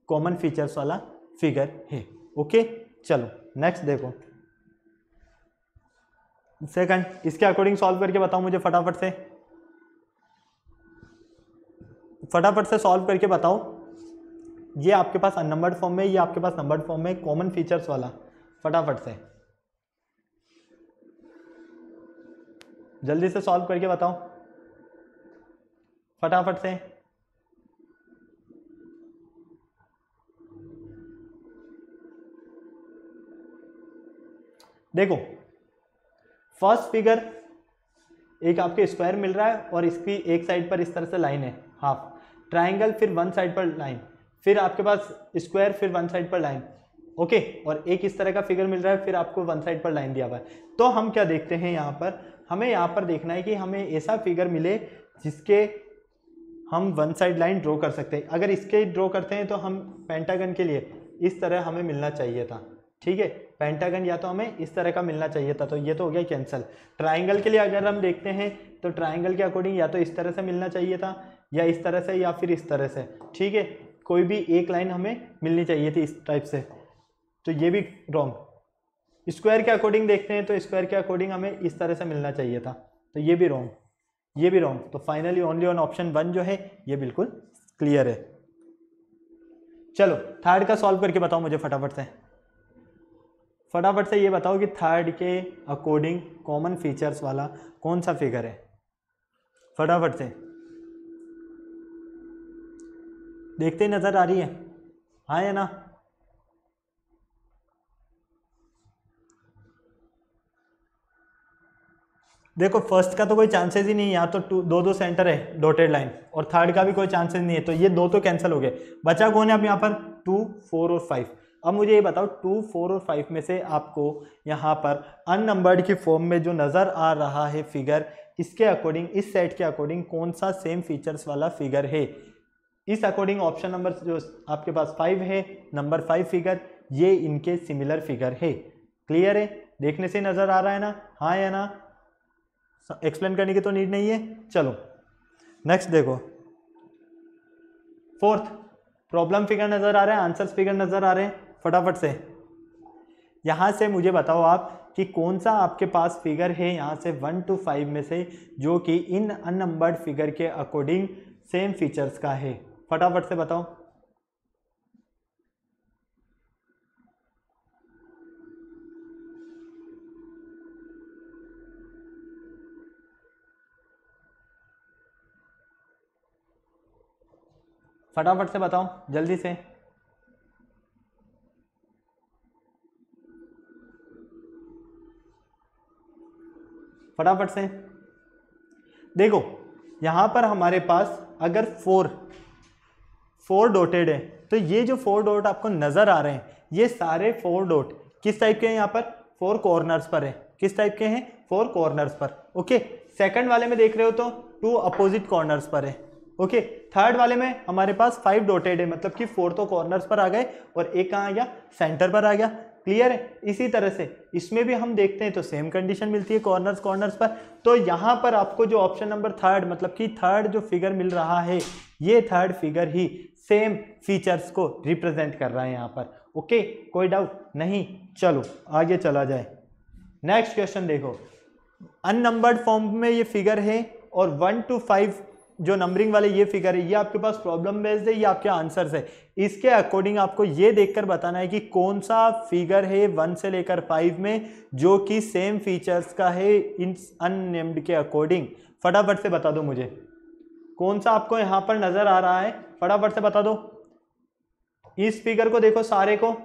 कॉमन फीचर्स वाला फिगर है। ओके चलो नेक्स्ट देखो सेकंड, इसके अकॉर्डिंग सॉल्व करके बताओ मुझे फटाफट से, फटाफट से सॉल्व करके बताओ। ये आपके पास अननंबर्ड फॉर्म में, ये आपके पास नंबर्ड फॉर्म में, कॉमन फीचर्स वाला, फटाफट से जल्दी से सॉल्व करके बताओ फटाफट से। देखो फर्स्ट फिगर एक आपके स्क्वायर मिल रहा है और इसकी एक साइड पर इस तरह से लाइन है हाफ, ट्राइंगल, फिर वन साइड पर लाइन, फिर आपके पास स्क्वायर, फिर वन साइड पर लाइन, ओके। और एक इस तरह का फिगर मिल रहा है, फिर आपको वन साइड पर लाइन दिया हुआ है। तो हम क्या देखते हैं यहाँ पर, हमें यहाँ पर देखना है कि हमें ऐसा फिगर मिले जिसके हम वन साइड लाइन ड्रॉ कर सकते हैं। अगर इसके ड्रॉ करते हैं तो हम पेंटागन के लिए इस तरह हमें मिलना चाहिए था, ठीक है। पेंटागन या तो हमें इस तरह का मिलना चाहिए था, तो ये तो हो गया कैंसिल। ट्राइंगल के लिए अगर हम देखते हैं तो ट्राइंगल के अकॉर्डिंग या तो इस तरह से मिलना चाहिए था, या इस तरह से, या फिर इस तरह से, ठीक है। कोई भी एक लाइन हमें मिलनी चाहिए थी इस टाइप से, तो ये भी रॉन्ग। स्क्वायर के अकॉर्डिंग देखते हैं तो स्क्वायर के अकॉर्डिंग हमें इस तरह से मिलना चाहिए था, तो ये भी रॉन्ग, ये भी रॉन्ग। तो फाइनली ओनली ऑन ऑप्शन 1 जो है ये बिल्कुल क्लियर है। चलो थर्ड का सॉल्व करके बताओ मुझे फटाफट से, फटाफट से ये बताओ कि थर्ड के अकॉर्डिंग कॉमन फीचर्स वाला कौन सा फिगर है, फटाफट से। देखते ही नजर आ रही है, हाँ या ना? देखो फर्स्ट का तो कोई चांसेस ही नहीं, यहाँ तो दो सेंटर है डॉटेड लाइन, और थर्ड का भी कोई चांसेस नहीं है, तो ये दो तो कैंसिल हो गए। बचा कौन है अब यहाँ पर? 2, 4 और 5। अब मुझे ये बताओ 2, 4 और 5 में से आपको यहाँ पर अननंबर्ड की फॉर्म में जो नज़र आ रहा है फिगर, इसके अकॉर्डिंग, इस सेट के अकॉर्डिंग कौन सा सेम फीचर्स वाला फिगर है? इस अकॉर्डिंग ऑप्शन नंबर जो आपके पास 5 है, नंबर 5 फिगर, ये इनके सिमिलर फिगर है। क्लियर है? देखने से नज़र आ रहा है ना, हाँ या ना? एक्सप्लेन करने की तो नीड नहीं है। चलो नेक्स्ट देखो, फोर्थ प्रॉब्लम फिगर नजर आ रहा है, आंसर्स फिगर नजर आ रहे हैं, फटाफट से यहां से मुझे बताओ आप कि कौन सा आपके पास फिगर है यहां से 1 to 5 में से जो कि इन अननंबर्ड फिगर के अकॉर्डिंग सेम फीचर्स का है, फटाफट से बताओ। फटाफट से बताओ जल्दी से। फटाफट से देखो यहां पर हमारे पास अगर 4 डॉटेड है, तो ये जो 4 डॉट आपको नजर आ रहे हैं, ये सारे 4 डॉट किस टाइप के हैं? यहाँ पर 4 कॉर्नर्स पर है। किस टाइप के हैं? 4 कॉर्नर्स पर। ओके, सेकंड वाले में देख रहे हो तो 2 अपोजिट कॉर्नर्स पर है। ओके, थर्ड वाले में हमारे पास 5 डॉटेड है, मतलब कि 4 तो कॉर्नर्स पर आ गए और एक कहाँ आ गया? सेंटर पर आ गया। क्लियर है? इसी तरह से इसमें भी हम देखते हैं तो सेम कंडीशन मिलती है कॉर्नर्स पर। तो यहाँ पर आपको जो ऑप्शन नंबर थर्ड, मतलब कि थर्ड जो फिगर मिल रहा है, ये थर्ड फिगर ही सेम फीचर्स को रिप्रेजेंट कर रहा है यहाँ पर। ओके, कोई डाउट नहीं? चलो आगे चला जाए। नेक्स्ट क्वेश्चन देखो, अननंबर्ड फॉर्म में ये फिगर है और 1 to 5 जो नंबरिंग वाले ये फिगर है ये आपके पास प्रॉब्लम बेस्ड है, ये आपके आंसर्स है। इसके अकॉर्डिंग आपको ये देखकर बताना है कि कौन सा फिगर है 1 से लेकर 5 में जो कि सेम फीचर्स का है इन अननेम्ड के अकॉर्डिंग। फटाफट से बता दो मुझे कौन सा आपको यहाँ पर नजर आ रहा है, फटाफट से बता दो। इस फिगर को देखो सारे को,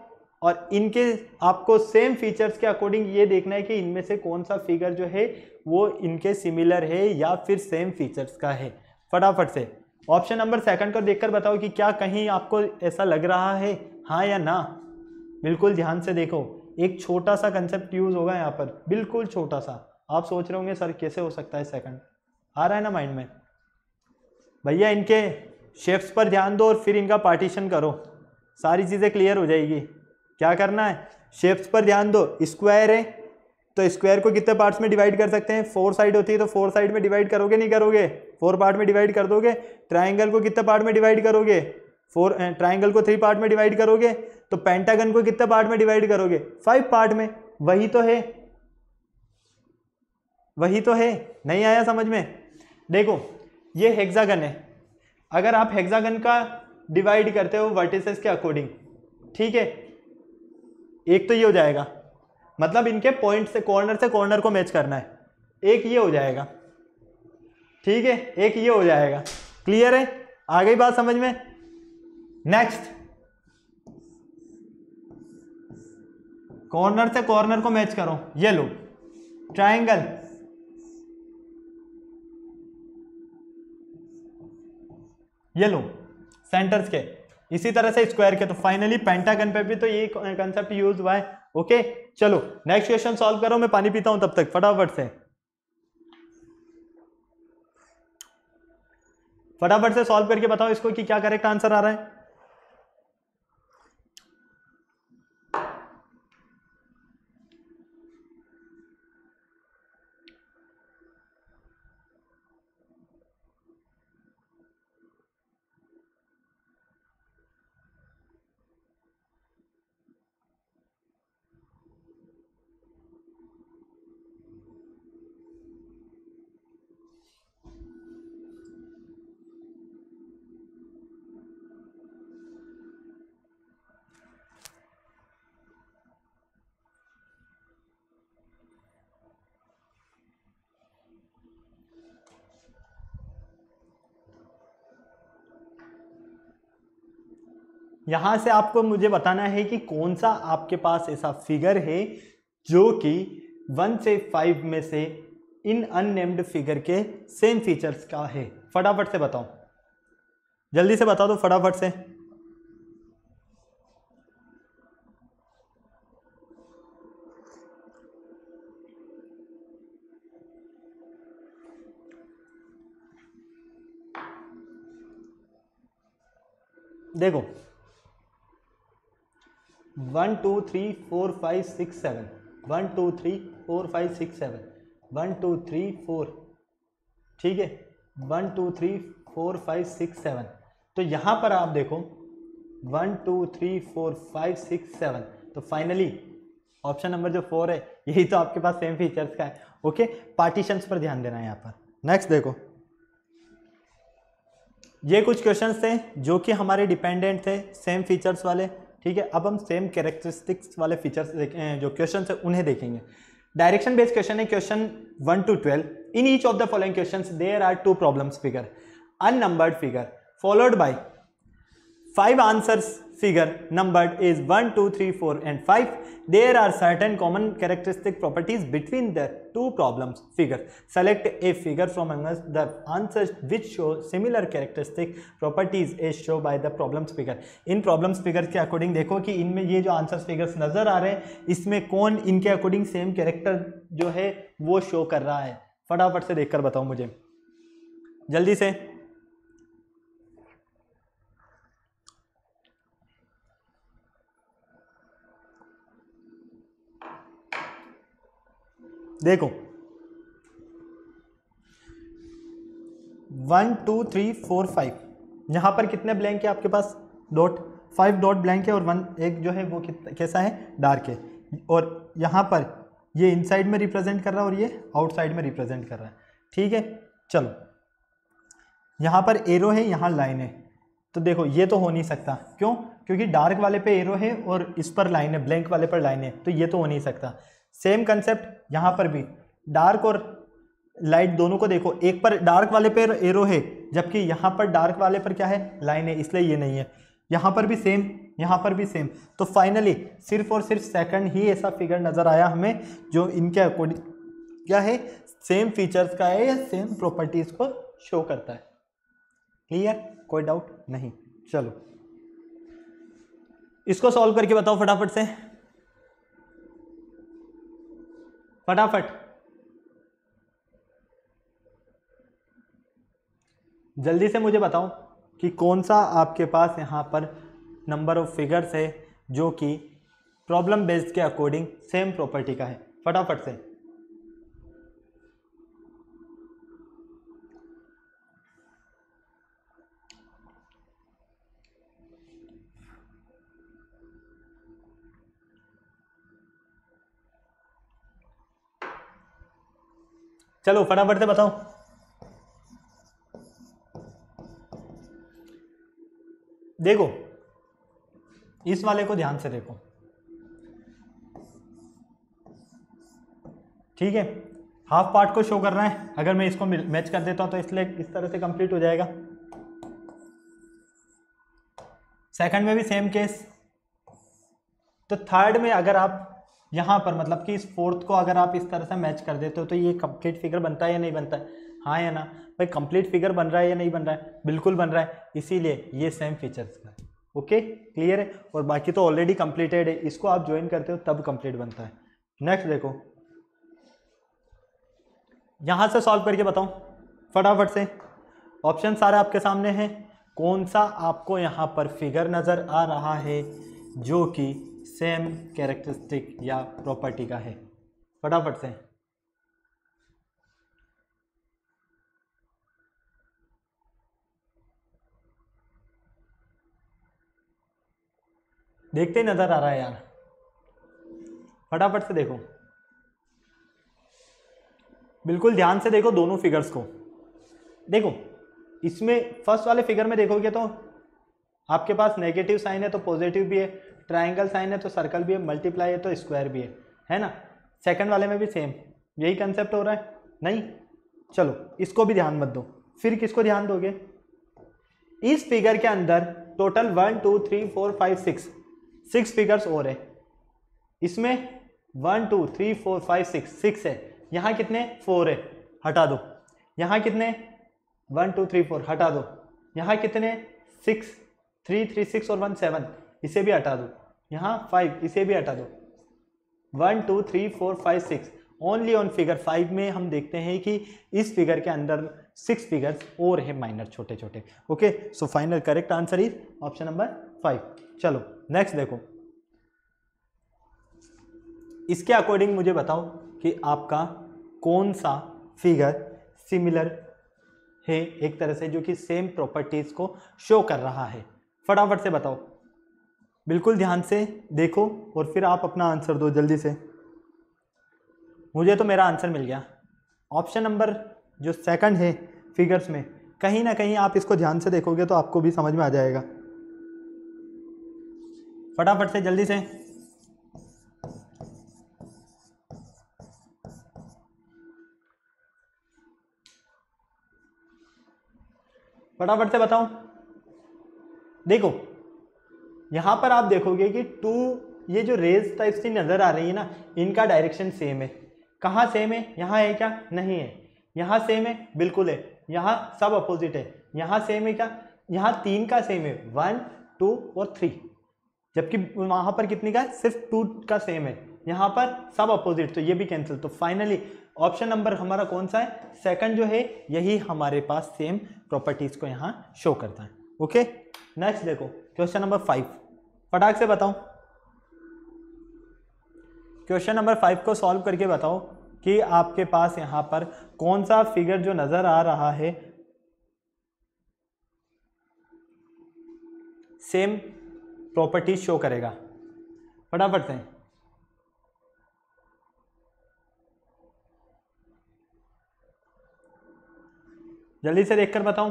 और इनके आपको सेम फीचर्स के अकॉर्डिंग ये देखना है कि इनमें से कौन सा फिगर जो है वो इनके सिमिलर है या फिर सेम फीचर्स का है। फटाफट से ऑप्शन नंबर सेकंड को देखकर बताओ कि क्या कहीं आपको ऐसा लग रहा है, हाँ या ना। बिल्कुल ध्यान से देखो, एक छोटा सा कंसेप्ट यूज होगा यहाँ पर, बिल्कुल छोटा सा। आप सोच रहे होंगे सर कैसे हो सकता है, सेकंड आ रहा है ना माइंड में। भैया इनके शेप्स पर ध्यान दो और फिर इनका पार्टीशन करो, सारी चीज़ें क्लियर हो जाएगी। क्या करना है, शेप्स पर ध्यान दो। स्क्वायर है तो स्क्वायर को कितने पार्ट्स में डिवाइड कर सकते हैं, 4 साइड होती है तो 4 साइड में डिवाइड करोगे नहीं करोगे, 4 पार्ट में डिवाइड कर दोगे। ट्राइंगल को कितने पार्ट में डिवाइड करोगे, 4, ट्राइंगल को 3 पार्ट में डिवाइड करोगे। तो पेंटागन को कितने पार्ट में डिवाइड करोगे, 5 पार्ट में। वही तो है, वही तो है। नहीं आया समझ में। देखो ये हेक्सागन है, अगर आप हेक्सागन का डिवाइड करते हो वर्टिसेस के अकॉर्डिंग, ठीक है, एक तो ये हो जाएगा, मतलब इनके पॉइंट से कॉर्नर को मैच करना है, एक ये हो जाएगा, ठीक है, एक ये हो जाएगा। क्लियर है, आ गई बात समझ में। नेक्स्ट, कॉर्नर से कॉर्नर को मैच करो, ये लो ट्राइंगल, ये लो सेंटर्स के, इसी तरह से स्क्वायर के। तो फाइनली पेंटागन पे भी तो ये कंसेप्ट यूज हुआ है। ओके चलो नेक्स्ट क्वेश्चन सॉल्व करो, मैं पानी पीता हूं तब तक, फटाफट से सॉल्व करके बताओ इसको कि क्या करेक्ट आंसर आ रहा है। यहां से आपको मुझे बताना है कि कौन सा आपके पास ऐसा फिगर है जो कि 1 से 5 में से इन अननेम्ड फिगर के सेम फीचर्स का है। फटाफट से बताओ, जल्दी से बता दो फटाफट से। देखो 1 2 3 4 5 6 7, 1 2 3 4 5 6 7, 1 2 3 4, ठीक है, 1 2 3 4 5 6 7। तो यहां पर आप देखो 1 2 3 4 5 6 7, तो फाइनली ऑप्शन नंबर जो 4 है यही तो आपके पास सेम फीचर्स का है। ओके, पार्टीशंस पर ध्यान देना है यहाँ पर। नेक्स्ट देखो, ये कुछ क्वेश्चंस थे जो कि हमारे डिपेंडेंट थे सेम फीचर्स वाले, ठीक है। अब हम सेम कैरेक्टरिस्टिक्स वाले फीचर्स जो क्वेश्चन है उन्हें देखेंगे। डायरेक्शन बेस्ड क्वेश्चन है, question 1 to 12। In each of the following questions there are 2 problems figure, unnumbered figure followed by 5 answers figure numbered is 1 2 3 4 and 5. There are certain common characteristic properties between the 2 problems figure. Select a figure from amongst the answers which show similar characteristic properties as shown by the problems figure. In problems figure के अकॉर्डिंग देखो कि इनमें ये जो आंसर्स फिगर्स नजर आ रहे हैं इसमें कौन इनके अकॉर्डिंग सेम कैरेक्टर जो है वो शो कर रहा है। फटाफट से देखकर बताओ मुझे जल्दी से। देखो 1 2 3 4 5, यहां पर कितने ब्लैंक है आपके पास, डॉट, 5 डॉट ब्लैंक है और 1 एक जो है वो कैसा है, डार्क है। और यहां पर ये इनसाइड में रिप्रेजेंट कर रहा है और ये आउटसाइड में रिप्रेजेंट कर रहा है, ठीक है। चलो यहाँ पर एरो है, यहाँ लाइन है, तो देखो ये तो हो नहीं सकता। क्यों? क्योंकि डार्क वाले पे एरो है और इस पर लाइन है, ब्लैंक वाले पर लाइन है, तो ये तो हो नहीं सकता। सेम कंसेप्ट यहाँ पर भी, डार्क और लाइट दोनों को देखो, एक पर डार्क वाले पे एरो है जबकि यहाँ पर डार्क वाले पर क्या है, लाइन है, इसलिए ये नहीं है। यहाँ पर भी सेम, यहाँ पर भी सेम। तो फाइनली सिर्फ और सिर्फ सेकंड ही ऐसा फिगर नजर आया हमें जो इनके अकॉर्डिंग क्या है, सेम फीचर्स का है या सेम प्रॉपर्टीज को शो करता है। क्लियर? कोई डाउट नहीं। चलो इसको सॉल्व करके बताओ फटाफट से, फटाफट जल्दी से मुझे बताओ कि कौन सा आपके पास यहाँ पर नंबर ऑफ फिगर्स है जो कि प्रॉब्लम बेस्ड के अकॉर्डिंग सेम प्रॉपर्टी का है। फटाफट से। चलो फटाफट से बताओ। देखो इस वाले को ध्यान से देखो, ठीक है, हाफ पार्ट को शो कर रहा है। अगर मैं इसको मैच कर देता हूं तो इसलिए इस तरह से कंप्लीट हो जाएगा। सेकंड में भी सेम केस। तो थर्ड में अगर आप यहां पर मतलब कि इस फोर्थ को अगर आप इस तरह से मैच कर देते हो तो ये कंप्लीट फिगर बनता है या नहीं बनता है? हाँ या ना भाई? कंप्लीट फिगर बन रहा है या नहीं बन रहा है? बिल्कुल बन रहा है, इसीलिए ये सेम फीचर्स का है। ओके क्लियर है? और बाकी तो ऑलरेडी कंप्लीटेड है, इसको आप ज्वाइन करते हो तब कंप्लीट बनता है। नेक्स्ट देखो, यहां से सॉल्व करके बताओ फटाफट से। ऑप्शन सारे आपके सामने हैं। कौन सा आपको यहां पर फिगर नजर आ रहा है जो कि सेम कैरेक्टरिस्टिक या प्रॉपर्टी का है? फटाफट से। देखते ही नजर आ रहा है यार, फटाफट से देखो, बिल्कुल ध्यान से देखो दोनों फिगर्स को। देखो इसमें फर्स्ट वाले फिगर में देखोगे तो आपके पास नेगेटिव साइन है तो पॉजिटिव भी है, ट्रायंगल साइन है तो सर्कल भी है, मल्टीप्लाई है तो स्क्वायर भी है ना? सेकंड वाले में भी सेम यही कंसेप्ट हो रहा है नहीं? चलो इसको भी ध्यान मत दो, फिर किसको ध्यान दोगे? इस फिगर के अंदर टोटल 1 2 3 4 5 6 फिगर्स और है। इसमें 1 2 3 4 5 6 है। यहाँ कितने? 4 है, हटा दो। यहाँ कितने? 1 2 3 4 हटा दो। यहाँ कितने? 6 3 3 6 और 1 7, इसे भी हटा दो। यहाँ 5, इसे भी हटा दो। 1 2 3 4 5 6 ओनली ऑन फिगर 5 में हम देखते हैं कि इस फिगर के अंदर 6 फिगर्स और है माइनर, छोटे छोटे। Okay so final correct answer is option number 5। चलो नेक्स्ट देखो, इसके अकॉर्डिंग मुझे बताओ कि आपका कौन सा फिगर सिमिलर है एक तरह से जो कि सेम प्रॉपर्टीज को शो कर रहा है। फटाफट से बताओ, बिल्कुल ध्यान से देखो और फिर आप अपना आंसर दो जल्दी से। मुझे तो मेरा आंसर मिल गया। ऑप्शन नंबर जो सेकंड है फिगर्स में, कहीं ना कहीं आप इसको ध्यान से देखोगे तो आपको भी समझ में आ जाएगा। फटाफट से जल्दी से। फटाफट से बताओ। देखो यहां पर आप देखोगे कि ये जो रेज टाइप्स की नजर आ रही है ना, इनका डायरेक्शन सेम है। कहाँ सेम है? यहाँ है क्या? नहीं है। यहाँ सेम है? बिल्कुल है। यहाँ सब अपोजिट है। यहाँ सेम है क्या? यहाँ 3 का सेम है, 1 2 और 3, जबकि वहां पर कितनी का है? सिर्फ 2 का सेम है। यहाँ पर सब अपोजिट, तो ये भी कैंसिल। तो फाइनली ऑप्शन नंबर हमारा कौन सा है? सेकंड जो है, यही हमारे पास सेम प्रॉपर्टीज को यहाँ शो करता है। ओके नेक्स्ट देखो, क्वेश्चन नंबर 5, फटाक से बताओ। क्वेश्चन नंबर 5 को सॉल्व करके बताओ कि आपके पास यहां पर कौन सा फिगर जो नजर आ रहा है सेम प्रॉपर्टी शो करेगा। फटाफट से। जल्दी से देखकर बताओ।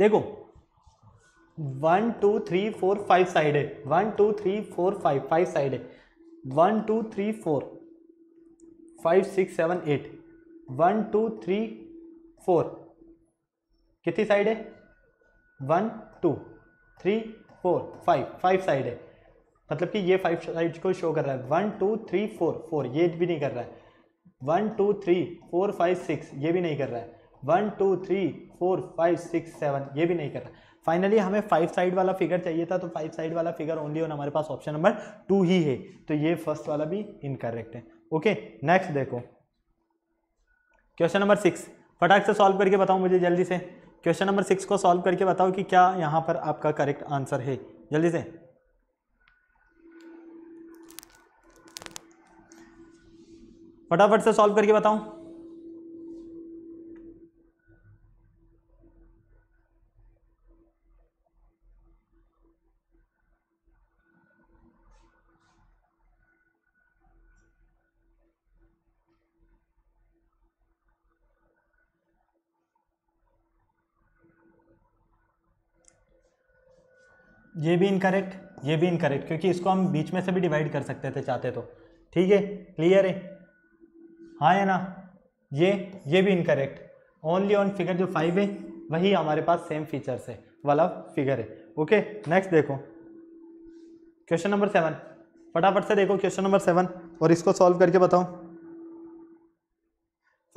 देखो 1 2 3 4 5 साइड है, 1 2 3 4 5 5 साइड है, 1 2 3 4 5 6 7 8, 1 2 3 4 कितनी साइड है? 1 2 3 4 5 5 साइड है, मतलब कि ये 5 साइड को शो कर रहा है। 1 2 3 4 4 ये भी नहीं कर रहा है। 1 2 3 4 5 6 ये भी नहीं कर रहा है। 1 2 3 4 5 6 7 ये भी नहीं कर रहा। फाइनली हमें 5 साइड वाला फिगर चाहिए था, तो 5 साइड वाला फिगर ओनली ऑन हमारे पास ऑप्शन नंबर 2 ही है, तो ये फर्स्ट वाला भी इनकरेक्ट है। ओके, नेक्स्ट देखो क्वेश्चन नंबर 6, फटाक से सॉल्व करके बताओ मुझे जल्दी से। क्वेश्चन नंबर 6 को सॉल्व करके बताओ कि क्या यहाँ पर आपका करेक्ट आंसर है, जल्दी से। फटाफट से सॉल्व करके बताओ। ये भी इनकरेक्ट, ये भी इनकरेक्ट, क्योंकि इसको हम बीच में से भी डिवाइड कर सकते थे चाहते तो। ठीक है, क्लियर है, हाँ या ना? ये भी इनकरेक्ट। ओनली ऑन फिगर जो 5 है वही हमारे पास सेम फीचर्स है वाला फिगर है। ओके, नेक्स्ट देखो क्वेश्चन नंबर 7, फटाफट से देखो क्वेश्चन नंबर 7 और इसको सॉल्व करके बताओ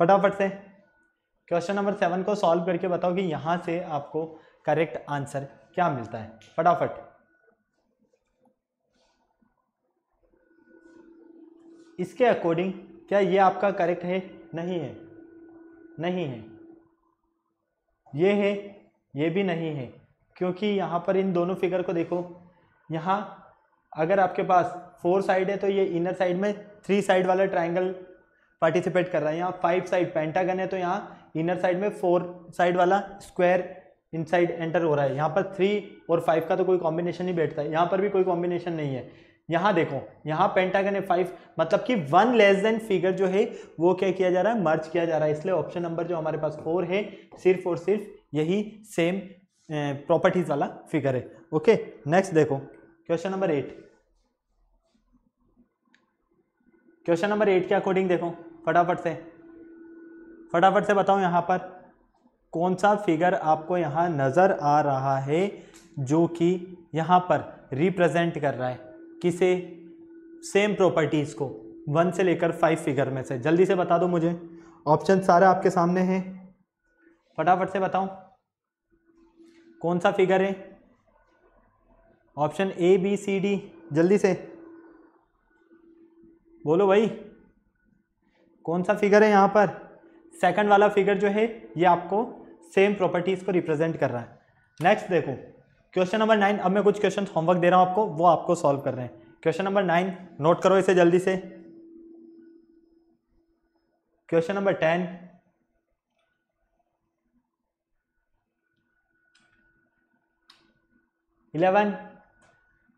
फटाफट से। क्वेश्चन नंबर 7 को सॉल्व करके बताओ कि यहाँ से आपको करेक्ट आंसर क्या मिलता है, फटाफट। इसके अकॉर्डिंग क्या ये आपका करेक्ट है? नहीं है, नहीं है। ये है, ये भी नहीं है, क्योंकि यहाँ पर इन दोनों फिगर को देखो, यहाँ अगर आपके पास 4 साइड है तो ये इनर साइड में 3 साइड वाला ट्राइंगल पार्टिसिपेट कर रहा है। यहाँ 5 साइड पेंटागन है तो यहाँ इनर साइड में 4 साइड वाला स्क्वायर इनसाइड एंटर हो रहा है। यहाँ पर 3 और 5 का तो कोई कॉम्बिनेशन नहीं बैठता है, यहाँ पर भी कोई कॉम्बिनेशन नहीं है। यहाँ देखो, यहाँ पेंटागन है 5, मतलब कि 1 लेस देन फिगर जो है वो क्या किया जा रहा है? मर्ज किया जा रहा है। इसलिए ऑप्शन नंबर जो हमारे पास 4 है सिर्फ और सिर्फ यही सेम प्रॉपर्टीज वाला फिगर है। ओके, नेक्स्ट देखो क्वेश्चन नंबर 8। क्वेश्चन नंबर 8 के अकॉर्डिंग देखो फटाफट से बताओ यहाँ पर कौन सा फिगर आपको यहाँ नजर आ रहा है जो कि यहाँ पर रिप्रेजेंट कर रहा है किसे? सेम प्रॉपर्टीज को 1 से लेकर 5 फिगर में से। जल्दी से बता दो मुझे, ऑप्शन सारे आपके सामने हैं, फटाफट से बताओ कौन सा फिगर है। Option A B C D, जल्दी से बोलो भाई, कौन सा फिगर है यहाँ पर? सेकंड वाला फिगर जो है ये आपको सेम प्रॉपर्टीज को रिप्रेजेंट कर रहा है। नेक्स्ट देखो क्वेश्चन नंबर 9। अब मैं कुछ क्वेश्चन होमवर्क दे रहा हूं आपको, वो आपको सॉल्व कर रहे हैं। क्वेश्चन नंबर 9 नोट करो इसे जल्दी से। Question number 10, 11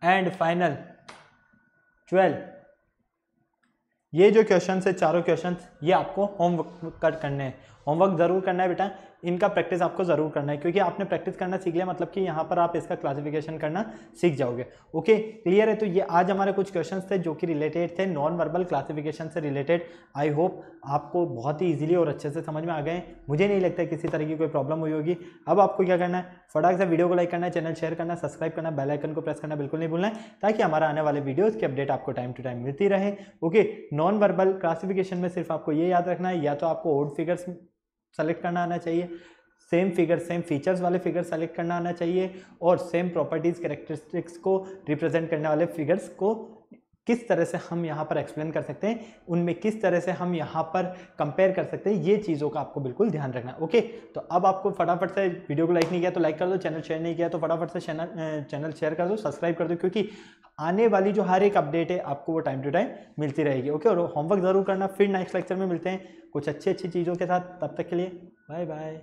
and final 12। ये जो क्वेश्चन है, चारों क्वेश्चन, ये आपको होमवर्क करने हैं। होमवर्क जरूर करना है बेटा, इनका प्रैक्टिस आपको जरूर करना है, क्योंकि आपने प्रैक्टिस करना सीख लिया मतलब कि यहाँ पर आप इसका क्लासिफिकेशन करना सीख जाओगे। ओके, क्लियर है? तो ये आज हमारे कुछ क्वेश्चंस थे जो कि रिलेटेड थे नॉन वर्बल क्लासिफिकेशन से रिलेटेड। आई होप आपको बहुत ही ईजिली और अच्छे से समझ में आ गए। मुझे नहीं लगता किसी तरह की कोई प्रॉब्लम हुई होगी। अब आपको क्या करना है, फटाक से वीडियो को लाइक करना है, चैनल शेयर करना, सब्सक्राइब करना, बेल आइकन को प्रेस करना बिल्कुल नहीं भूलना है, ताकि हमारा आने वाले वीडियोज़ की अपडेट आपको टाइम टू टाइम मिलती रहे। ओके, नॉन वर्बल क्लासिफिकेशन में सिर्फ आपको ये याद रखना है, या तो आपको ओड फिगर्स सेलेक्ट करना आना चाहिए, सेम फिगर सेम फीचर्स वाले फिगर सेलेक्ट करना आना चाहिए, और सेम प्रॉपर्टीज कैरेक्टरिस्टिक्स को रिप्रेजेंट करने वाले फिगर्स को किस तरह से हम यहाँ पर एक्सप्लेन कर सकते हैं, उनमें किस तरह से हम यहाँ पर कंपेयर कर सकते हैं, ये चीज़ों का आपको बिल्कुल ध्यान रखना है। ओके, तो अब आपको फटाफट से वीडियो को लाइक नहीं किया तो लाइक कर दो, चैनल शेयर नहीं किया तो फटाफट से चैनल शेयर कर दो, सब्सक्राइब कर दो, क्योंकि आने वाली जो हर एक अपडेट है आपको वो टाइम टू टाइम मिलती रहेगी। ओके, और होमवर्क जरूर करना। फिर नेक्स्ट लेक्चर में मिलते हैं कुछ अच्छी चीज़ों के साथ, तब तक के लिए बाय बाय।